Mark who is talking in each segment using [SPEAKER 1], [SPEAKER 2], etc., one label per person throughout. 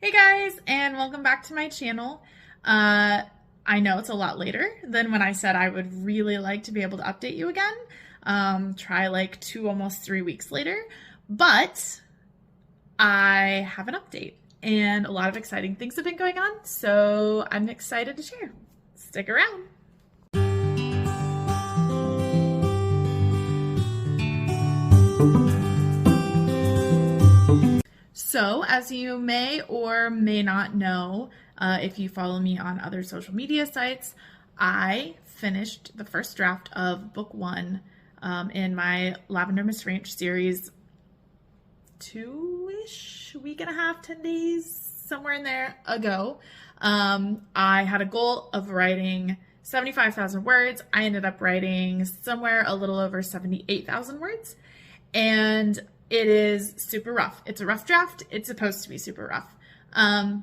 [SPEAKER 1] Hey guys, and welcome back to my channel. I know it's a lot later than when I said I would really like to be able to update you again. Try like 2, almost 3 weeks later, but I have an update and a lot of exciting things have been going on, so I'm excited to share. Stick around. So, as you may or may not know, if you follow me on other social media sites, I finished the first draft of book 1 in my Lavender Miss Ranch series 2-ish, week and a half, 10 days, somewhere in there ago. I had a goal of writing 75,000 words. I ended up writing somewhere a little over 78,000 words, and it is super rough. It's a rough draft. It's supposed to be super rough,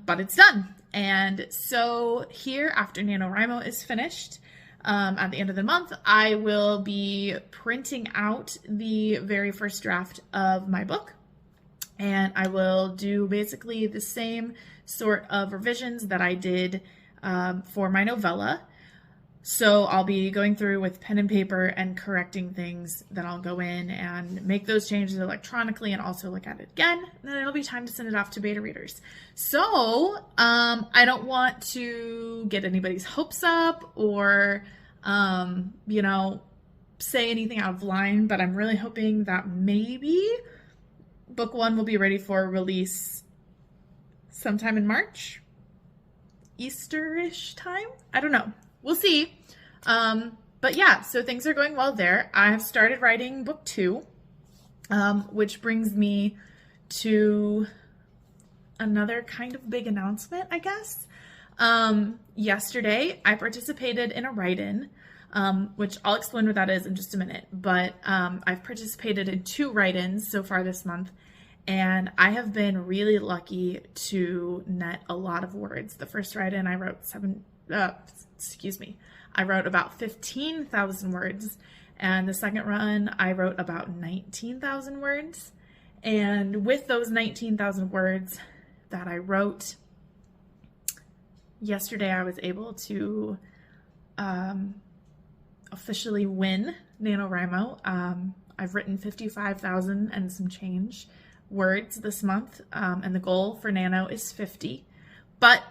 [SPEAKER 1] but it's done. And so here, after NaNoWriMo is finished, at the end of the month, I will be printing out the very first draft of my book. And I will do basically the same sort of revisions that I did for my novella. So I'll be going through with pen and paper and correcting things. Then I'll go in and make those changes electronically and also look at it again. And then it'll be time to send it off to beta readers. So I don't want to get anybody's hopes up or, say anything out of line, but I'm really hoping that maybe book 1 will be ready for release sometime in March, Easter-ish time. I don't know. We'll see. But yeah, so things are going well there. I have started writing book 2, which brings me to another kind of big announcement, I guess. Yesterday, I participated in a write-in, which I'll explain what that is in just a minute. But I've participated in 2 write-ins so far this month, and I have been really lucky to net a lot of words. The first write-in, I wrote I wrote about 15,000 words, and the second run, I wrote about 19,000 words. And with those 19,000 words that I wrote, yesterday I was able to officially win NaNoWriMo. I've written 55,000 and some change words this month, and the goal for Nano is 50, but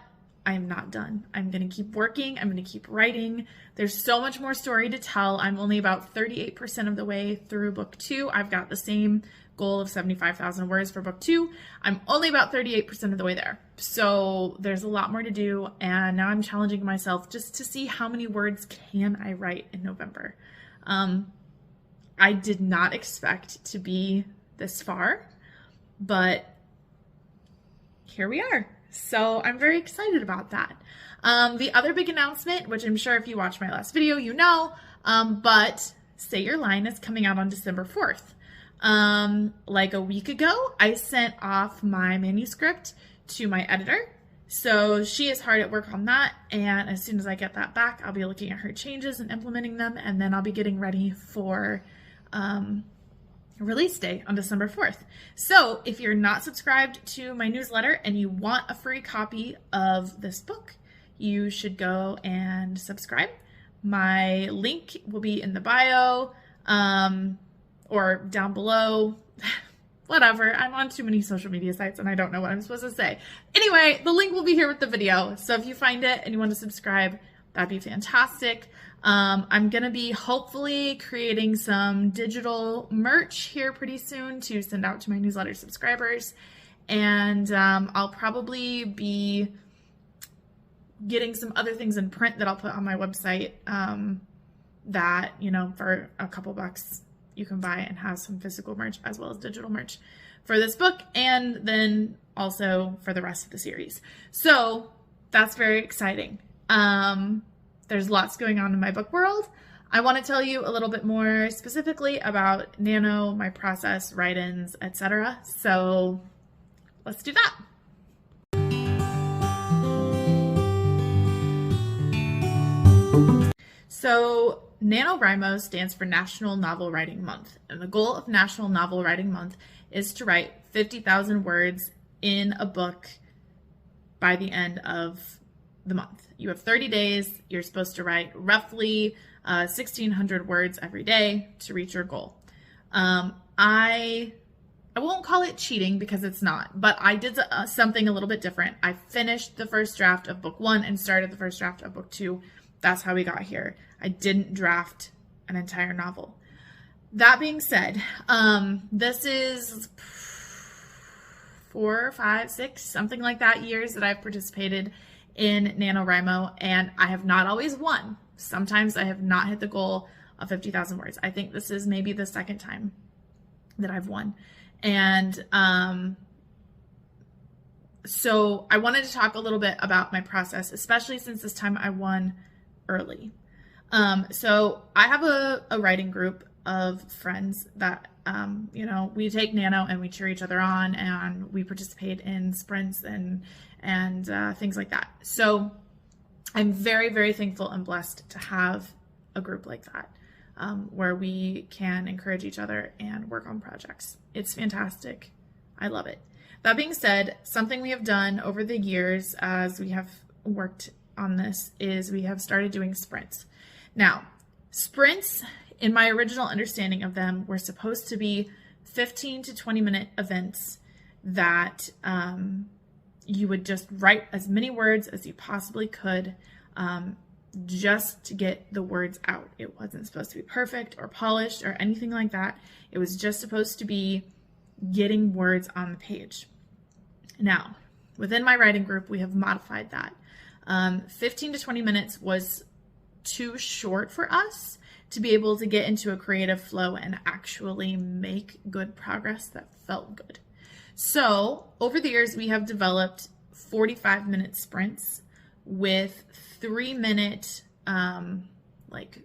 [SPEAKER 1] I'm not done. I'm going to keep working. I'm going to keep writing. There's so much more story to tell. I'm only about 38% of the way through book 2. I've got the same goal of 75,000 words for book 2. I'm only about 38% of the way there. So there's a lot more to do. And now I'm challenging myself just to see how many words can I write in November. I did not expect to be this far, but here we are. So I'm very excited about that. The other big announcement, which I'm sure if you watched my last video, you know, but Say Your Line is coming out on December 4th. Like a week ago, I sent off my manuscript to my editor. So she is hard at work on that. And as soon as I get that back, I'll be looking at her changes and implementing them. And then I'll be getting ready for release day on December 4th. So if you're not subscribed to my newsletter and you want a free copy of this book, you should go and subscribe. My link will be in the bio or down below. Whatever. I'm on too many social media sites and I don't know what I'm supposed to say. Anyway, the link will be here with the video. So if you find it and you want to subscribe, that'd be fantastic. I'm going to be hopefully creating some digital merch here pretty soon to send out to my newsletter subscribers. And I'll probably be getting some other things in print that I'll put on my website that, for a couple bucks you can buy and have some physical merch as well as digital merch for this book and then also for the rest of the series. So that's very exciting. There's lots going on in my book world. I want to tell you a little bit more specifically about Nano, my process, write-ins, etc. So let's do that. So NaNoWriMo stands for National Novel Writing Month, and the goal of National Novel Writing Month is to write 50,000 words in a book by the end of the month. You have 30 days. You're supposed to write roughly 1,600 words every day to reach your goal. I won't call it cheating because it's not, but I did something a little bit different. I finished the first draft of book 1 and started the first draft of book 2. That's how we got here. I didn't draft an entire novel. That being said, this is 4, 5, 6, something like that years that I've participated in NaNoWriMo, and I have not always won. Sometimes I have not hit the goal of 50,000 words. I think this is maybe the second time that I've won. And so I wanted to talk a little bit about my process, especially since this time I won early. So I have a writing group of friends that, we take Nano and we cheer each other on, and we participate in sprints and things like that. So I'm very, very thankful and blessed to have a group like that, where we can encourage each other and work on projects. It's fantastic. I love it. That being said, something we have done over the years as we have worked on this is we have started doing sprints. Now, sprints, in my original understanding of them, were supposed to be 15 to 20 minute events that you would just write as many words as you possibly could, just to get the words out. It wasn't supposed to be perfect or polished or anything like that. It was just supposed to be getting words on the page. Now, within my writing group, we have modified that. 15 to 20 minutes was too short for us to be able to get into a creative flow and actually make good progress that felt good. So over the years, we have developed 45-minute sprints with 3-minute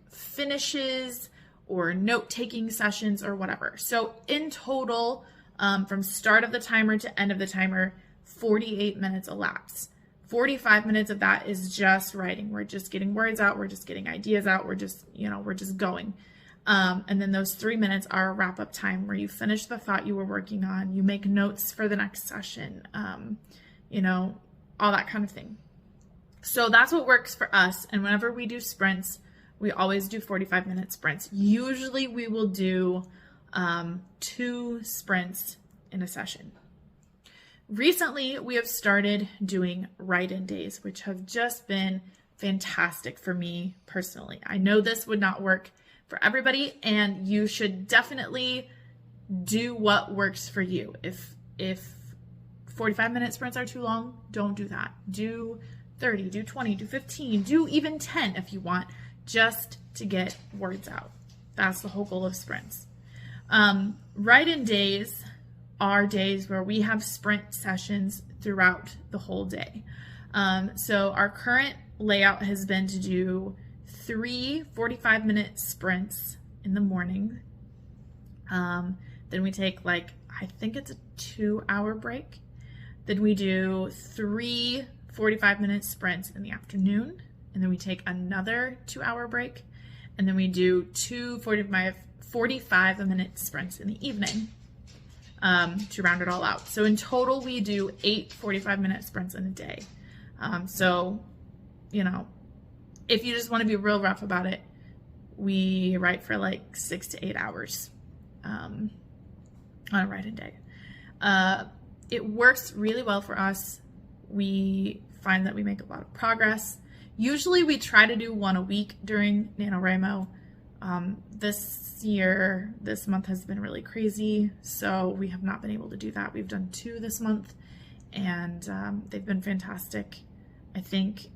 [SPEAKER 1] finishes or note-taking sessions or whatever. So in total, from start of the timer to end of the timer, 48 minutes elapse. 45 minutes of that is just writing. We're just getting words out. We're just getting ideas out. We're just going. And then those 3 minutes are a wrap-up time where you finish the thought you were working on. You make notes for the next session, all that kind of thing. So that's what works for us. And whenever we do sprints, we always do 45-minute sprints. Usually we will do 2 sprints in a session. Recently, we have started doing write-in days, which have just been fantastic for me personally. I know this would not work for everybody, and you should definitely do what works for you. If 45-minute sprints are too long, don't do that. Do 30, do 20, do 15, do even 10 if you want, just to get words out. That's the whole goal of sprints. Write-in days are days where we have sprint sessions throughout the whole day. So our current layout has been to do 3 45-minute sprints in the morning. Then we take I think it's a 2-hour break. Then we do 3 45-minute sprints in the afternoon. And then we take another 2-hour break. And then we do 2 45-minute sprints in the evening. To round it all out. So in total, we do 8 45-minute sprints in a day. If you just want to be real rough about it, we write for 6 to 8 hours on a write-in day. It works really well for us. We find that we make a lot of progress. Usually we try to do 1 a week during NaNoWriMo. This month has been really crazy, so we have not been able to do that. We've done 2 this month, and they've been fantastic. I think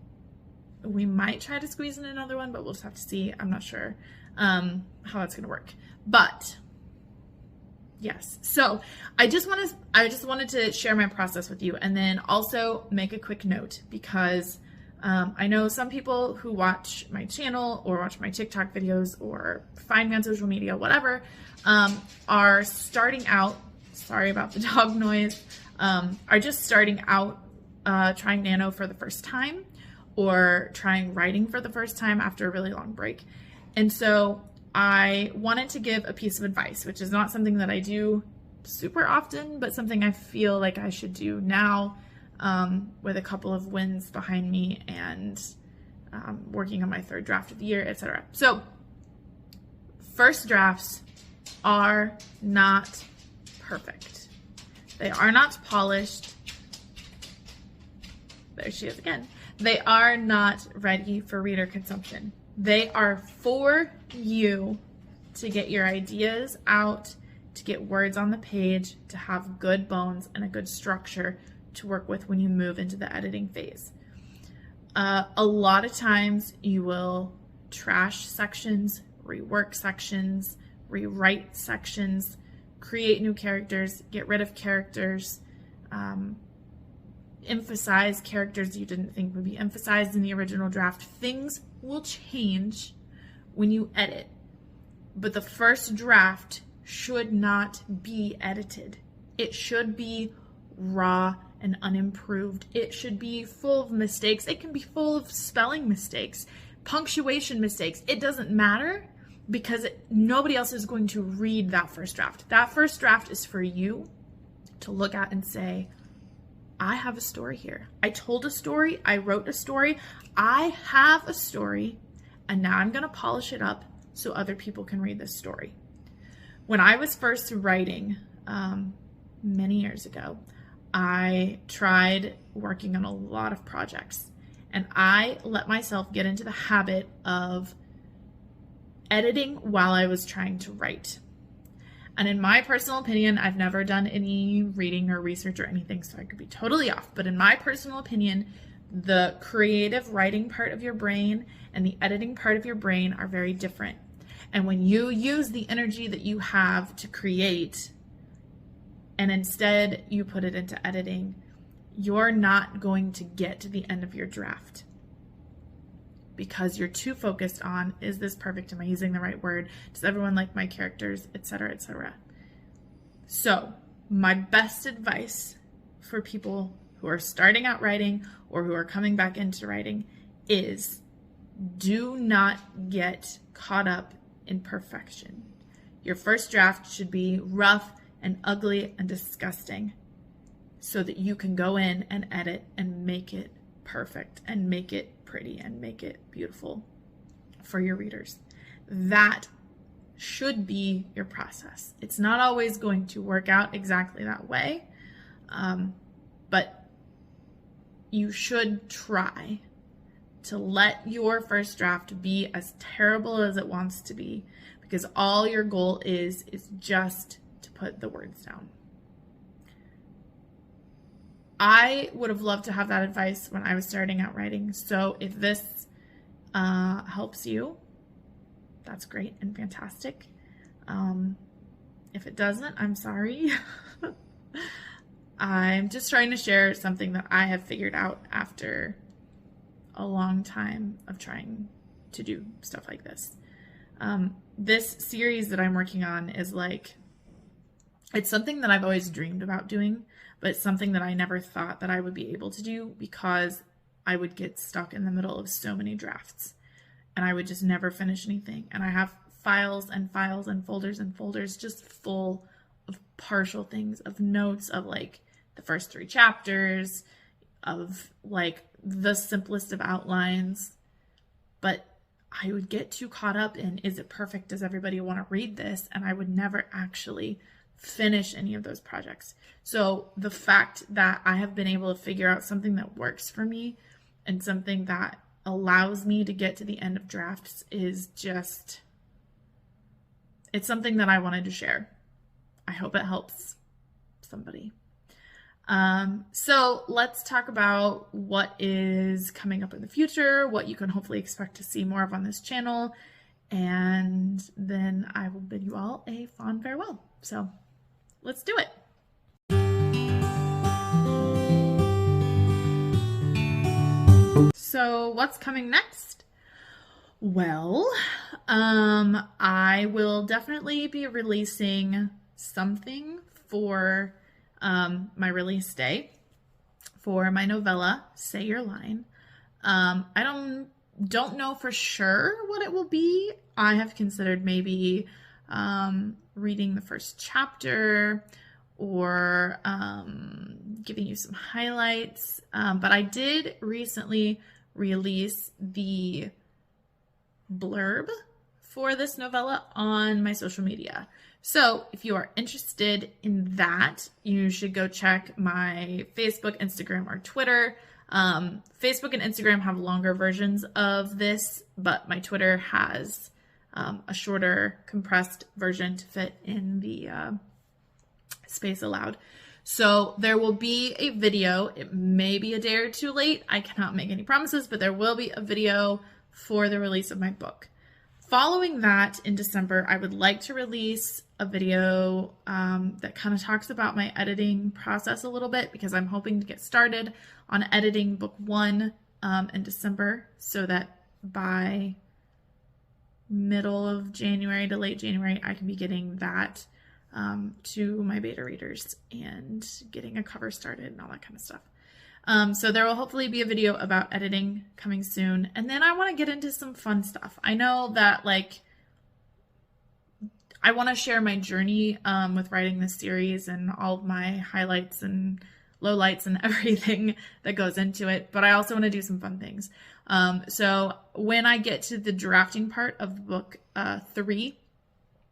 [SPEAKER 1] we might try to squeeze in another one, but we'll just have to see. I'm not sure how that's going to work. But yes, so I just wanted to share my process with you, and then also make a quick note because I know some people who watch my channel or watch my TikTok videos or find me on social media, whatever, are starting out, sorry about the dog noise, are just starting out trying Nano for the first time or trying writing for the first time after a really long break. And so I wanted to give a piece of advice, which is not something that I do super often, but something I feel like I should do now with a couple of wins behind me and working on my 3rd draft of the year, etc. So first drafts are not perfect. They are not polished. There she is again. They are not ready for reader consumption. They are for you to get your ideas out, to get words on the page, to have good bones and a good structure to work with when you move into the editing phase. A lot of times you will trash sections, rework sections, rewrite sections, create new characters, get rid of characters, emphasize characters you didn't think would be emphasized in the original draft. Things will change when you edit, but the first draft should not be edited. It should be raw and unimproved. It should be full of mistakes. It can be full of spelling mistakes, punctuation mistakes. It doesn't matter, because nobody else is going to read that first draft. That first draft is for you to look at and say, I have a story here. I told a story. I wrote a story. I have a story, and now I'm going to polish it up so other people can read this story. When I was first writing many years ago, I tried working on a lot of projects, and I let myself get into the habit of editing while I was trying to write. And in my personal opinion, I've never done any reading or research or anything, so I could be totally off. But in my personal opinion, the creative writing part of your brain and the editing part of your brain are very different. And when you use the energy that you have to create and instead you put it into editing, you're not going to get to the end of your draft, because you're too focused on, is this perfect? Am I using the right word? Does everyone like my characters? Etc., etc. So my best advice for people who are starting out writing or who are coming back into writing is, do not get caught up in perfection. Your first draft should be rough and ugly and disgusting, so that you can go in and edit and make it perfect and make it pretty and make it beautiful for your readers. That should be your process. It's not always going to work out exactly that way, but you should try to let your first draft be as terrible as it wants to be, because all your goal is just to put the words down. I would have loved to have that advice when I was starting out writing. So if this helps you, that's great and fantastic. If it doesn't, I'm sorry. I'm just trying to share something that I have figured out after a long time of trying to do stuff like this. This series that I'm working on is like, it's something that I've always dreamed about doing, but it's something that I never thought that I would be able to do, because I would get stuck in the middle of so many drafts and I would just never finish anything. And I have files and files and folders just full of partial things, of notes of like the first 3 chapters, of like the simplest of outlines. But I would get too caught up in, is it perfect? Does everybody want to read this? And I would never actually finish any of those projects. So the fact that I have been able to figure out something that works for me and something that allows me to get to the end of drafts is just, it's something that I wanted to share. I hope it helps somebody. So let's talk about what is coming up in the future, what you can hopefully expect to see more of on this channel, and then I will bid you all a fond farewell. So let's do it. So what's coming next? Well, I will definitely be releasing something for my release day for my novella, Say Your Line. I don't know for sure what it will be. I have considered maybe reading the first chapter or giving you some highlights. But I did recently release the blurb for this novella on my social media. So if you are interested in that, you should go check my Facebook, Instagram, or Twitter. Facebook and Instagram have longer versions of this, but my Twitter has a shorter, compressed version to fit in the space allowed. So there will be a video. It may be a day or two late. I cannot make any promises, but there will be a video for the release of my book. Following that, in December, I would like to release a video that kind of talks about my editing process a little bit, because I'm hoping to get started on editing book 1 in December, so that by middle of January to late January, I can be getting that to my beta readers and getting a cover started and all that kind of stuff. So there will hopefully be a video about editing coming soon. And then I want to get into some fun stuff. I know that, like, I want to share my journey with writing this series and all of my highlights and lowlights and everything that goes into it. But I also want to do some fun things. So when I get to the drafting part of book 3,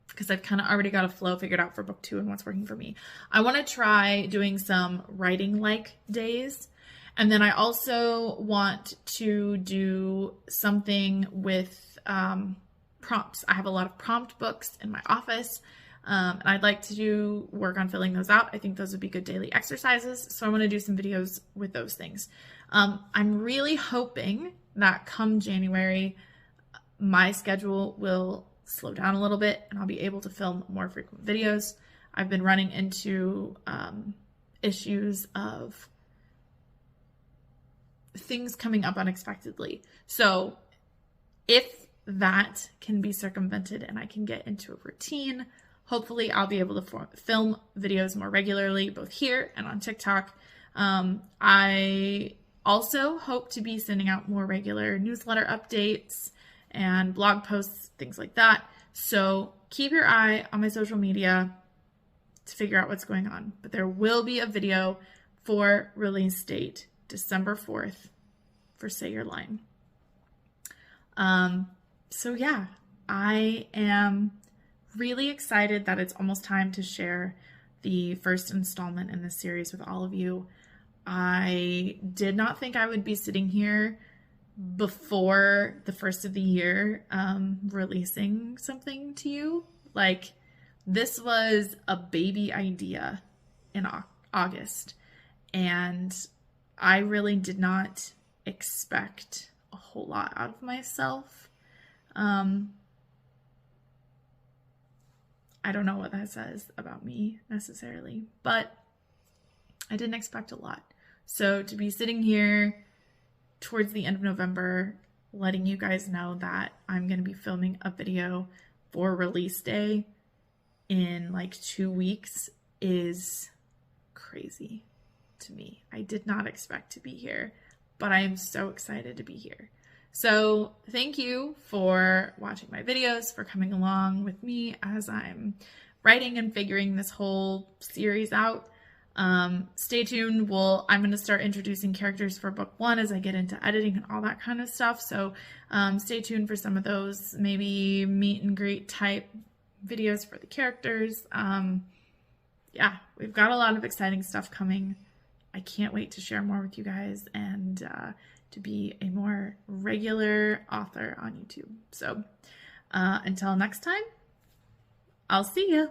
[SPEAKER 1] because I've kind of already got a flow figured out for book 2 and what's working for me, I want to try doing some writing-like days. And then I also want to do something with prompts. I have a lot of prompt books in my office, and I'd like to work on filling those out. I think those would be good daily exercises. So I want to do some videos with those things. I'm really hoping that come January, my schedule will slow down a little bit and I'll be able to film more frequent videos. I've been running into issues of things coming up unexpectedly. So if that can be circumvented and I can get into a routine, hopefully I'll be able to film videos more regularly, both here and on TikTok. I also hope to be sending out more regular newsletter updates and blog posts, things like that. So keep your eye on my social media to figure out what's going on. But there will be a video for release date December 4th for Say Your Line. So yeah, I am really excited that it's almost time to share the first installment in this series with all of you. I did not think I would be sitting here before the first of the year releasing something to you. Like, this was a baby idea in August, and I really did not expect a whole lot out of myself. I don't know what that says about me necessarily, but I didn't expect a lot. So to be sitting here towards the end of November, letting you guys know that I'm going to be filming a video for release day in like 2 weeks is crazy to me. I did not expect to be here, but I am so excited to be here. So thank you for watching my videos, for coming along with me as I'm writing and figuring this whole series out. Stay tuned. I'm going to start introducing characters for book 1 as I get into editing and all that kind of stuff. So stay tuned for some of those, maybe meet and greet type videos for the characters. Yeah, we've got a lot of exciting stuff coming. I can't wait to share more with you guys and to be a more regular author on YouTube. So until next time, I'll see you.